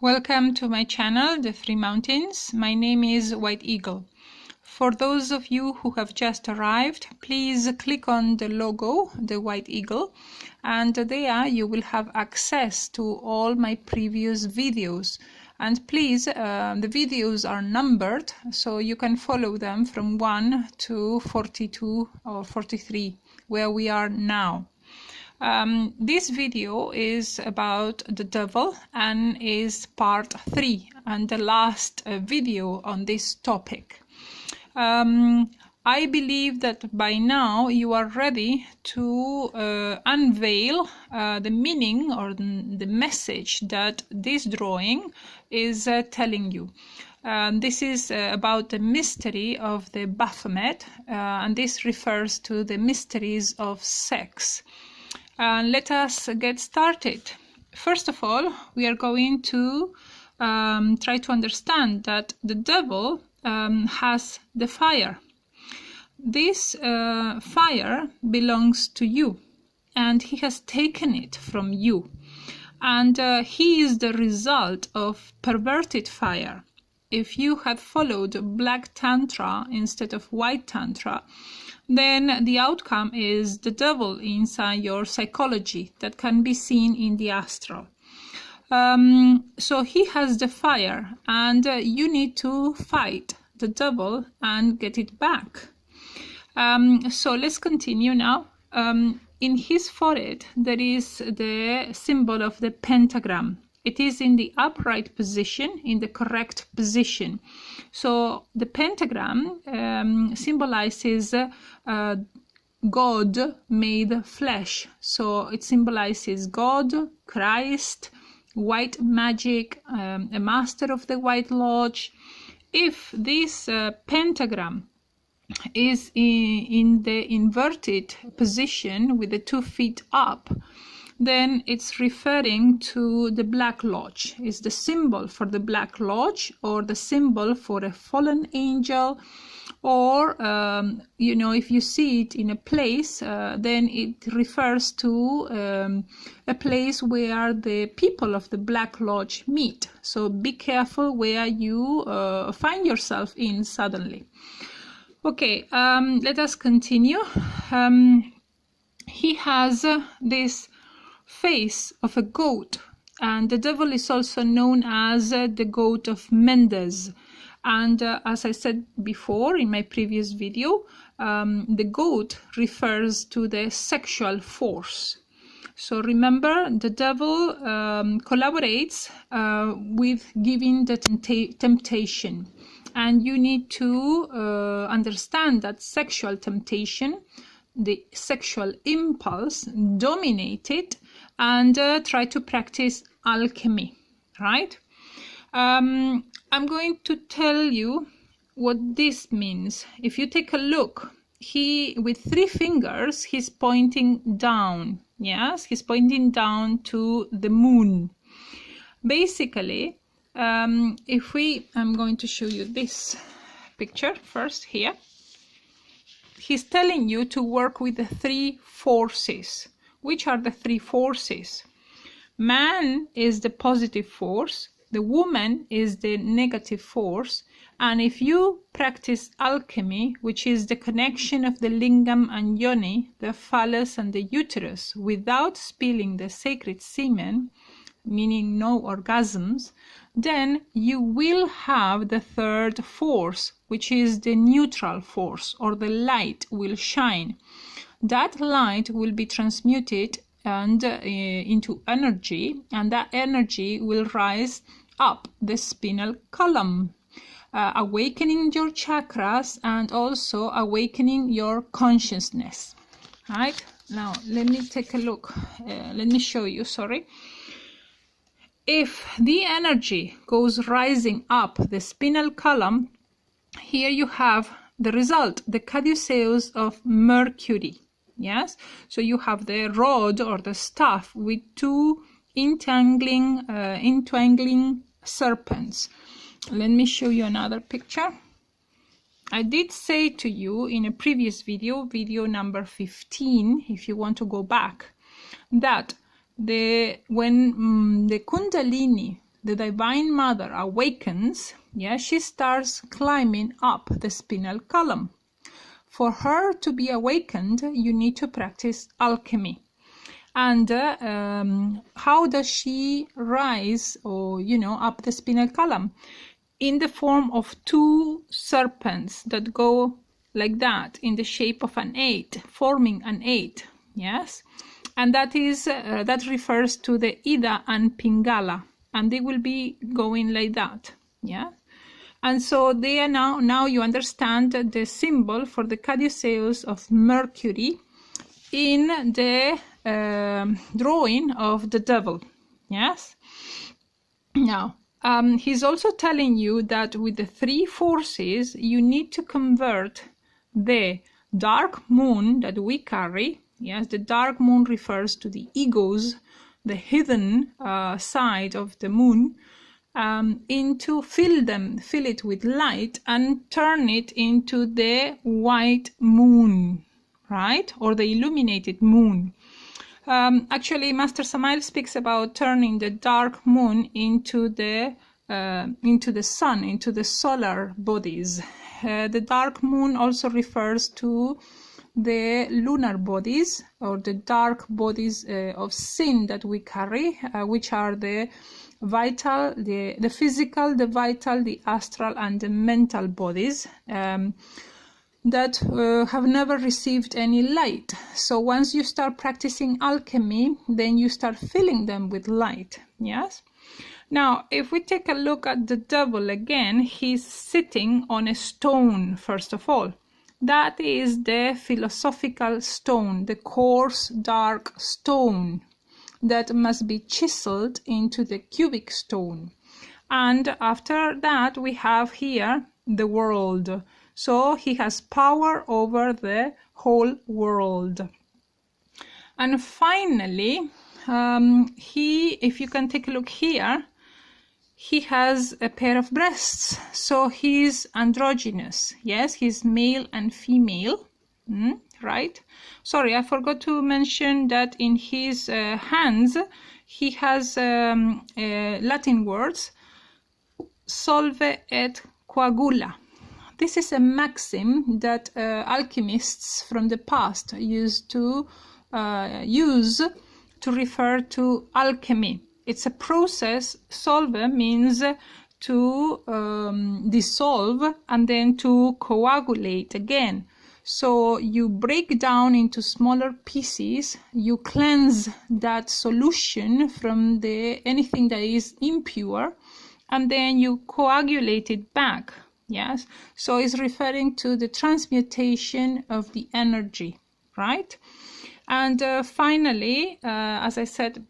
Welcome to my channel, The Three Mountains. My name is White Eagle. For those of you who have just arrived, please click on the logo, the White Eagle, and there you will have access to all my previous videos. And please, the videos are numbered, so you can follow them from 1 to 42 or 43, where we are now. This video is about the devil and is part 3 and the last video on this topic. I believe that by now you are ready to unveil the meaning or the message that this drawing is telling you. This is about the mystery of the Baphomet, and this refers to the mysteries of sex. Let us get started. First of all, we are going to try to understand that the devil has the fire. This fire belongs to you, and he has taken it from you. And he is the result of perverted fire. If you had followed black tantra instead of white tantra, then the outcome is the devil inside your psychology that can be seen in the astral. So he has the fire, and you need to fight the devil and get it back. So let's continue now. In his forehead there is the symbol of the pentagram. It is in the upright position, in the correct position. So the pentagram symbolizes God made flesh. So it symbolizes God, Christ, white magic, a master of the White Lodge. If this pentagram is in the inverted position with the 2 feet up, then it's referring to the Black Lodge. It's the symbol for the Black Lodge, or the symbol for a fallen angel, or if you see it in a place, then it refers to a place where the people of the Black Lodge meet. So be careful where you find yourself in suddenly. Okay, let us continue. He has this face of a goat, and the devil is also known as the goat of Mendes. And as I said before in my previous video, the goat refers to the sexual force. So remember, the devil collaborates with giving the temptation, and you need to understand that sexual temptation, the sexual impulse, dominate it, and try to practice alchemy, right? I'm going to tell you what this means. If you take a look, he, with 3 fingers, he's pointing down. Yes, he's pointing down to the moon. Basically, I'm going to show you this picture first here. He's telling you to work with the 3 forces. Which are the 3 forces? Man is the positive force, the woman is the negative force, and if you practice alchemy, which is the connection of the lingam and yoni, the phallus and the uterus, without spilling the sacred semen, meaning no orgasms, then you will have the 3rd force, which is the neutral force, or the light will shine. That light will be transmuted and into energy, and that energy will rise up the spinal column, awakening your chakras and also awakening your consciousness. Right? Now let me take a look. Let me show you, sorry. If the energy goes rising up the spinal column, here you have the result, the caduceus of Mercury. Yes, so you have the rod or the staff with 2 entangling serpents. Let me show you another picture. I did say to you in a previous video number 15, if you want to go back, that when the Kundalini, the Divine Mother awakens, yeah, she starts climbing up the spinal column. For her to be awakened, you need to practice alchemy. And how does she rise, or up the spinal column? In the form of two serpents that go like that, in the shape of an 8, forming an 8. Yes, and that refers to the Ida and Pingala, and they will be going like that. Yeah, and so they are now you understand the symbol for the caduceus of Mercury in the drawing of the devil. Yes, now he's also telling you that with the 3 forces you need to convert the dark moon that we carry. Yes, the dark moon refers to the egos, the hidden side of the moon, into fill it with light and turn it into the white moon, right? Or the illuminated moon. Actually, Master Samael speaks about turning the dark moon into the sun, into the solar bodies. The dark moon also refers to the lunar bodies, or the dark bodies of sin that we carry, which are the vital, the physical, the vital, the astral, and the mental bodies that have never received any light. So once you start practicing alchemy, then you start filling them with light. Yes. Now, if we take a look at the devil again, he's sitting on a stone, first of all. That is the philosophical stone, the coarse, dark stone that must be chiseled into the cubic stone. And after that, we have here the world. So he has power over the whole world. And finally, if you can take a look here, he has a pair of breasts, so he's androgynous. Yes, he's male and female, right? Sorry, I forgot to mention that in his hands he has Latin words, solve et coagula. This is a maxim that alchemists from the past used to use to refer to alchemy. It's a process. Solve means to dissolve and then to coagulate again. So you break down into smaller pieces, you cleanse that solution from anything that is impure, and then you coagulate it back. Yes, so it's referring to the transmutation of the energy, right? And finally, as I said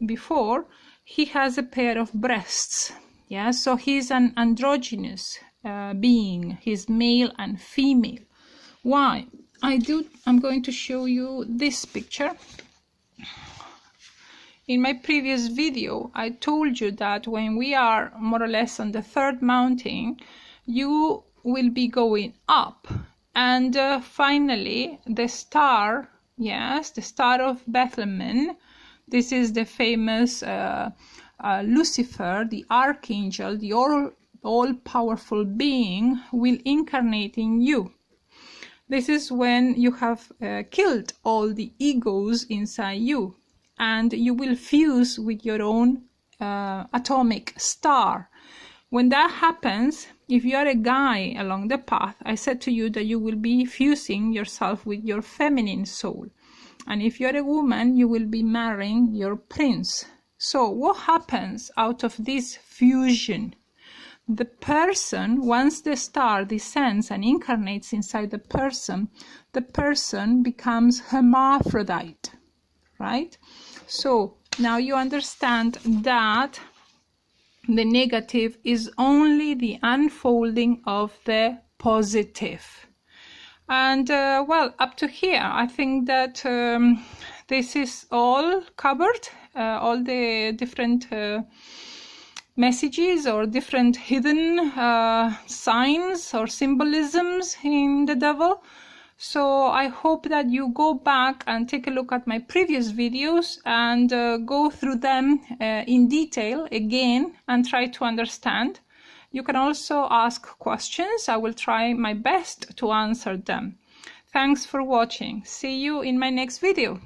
before, he has a pair of breasts. Yeah, so he's an androgynous being. He's male and female. Why? I'm going to show you this picture. In my previous video, I told you that when we are more or less on the 3rd mountain, you will be going up. And finally, the star, yes, the star of Bethlehem, this is the famous Lucifer, the archangel, the all-powerful being, will incarnate in you. This is when you have killed all the egos inside you, and you will fuse with your own atomic star. When that happens, if you are a guy along the path, I said to you that you will be fusing yourself with your feminine soul. And if you're a woman, you will be marrying your prince. So what happens out of this fusion? The person, once the star descends and incarnates inside the person becomes hermaphrodite, right? So now you understand that the negative is only the unfolding of the positive. And well, up to here, I think that this is all covered, all the different messages or different hidden signs or symbolisms in the devil. So I hope that you go back and take a look at my previous videos and go through them in detail again and try to understand. You can also ask questions. I will try my best to answer them. Thanks for watching. See you in my next video.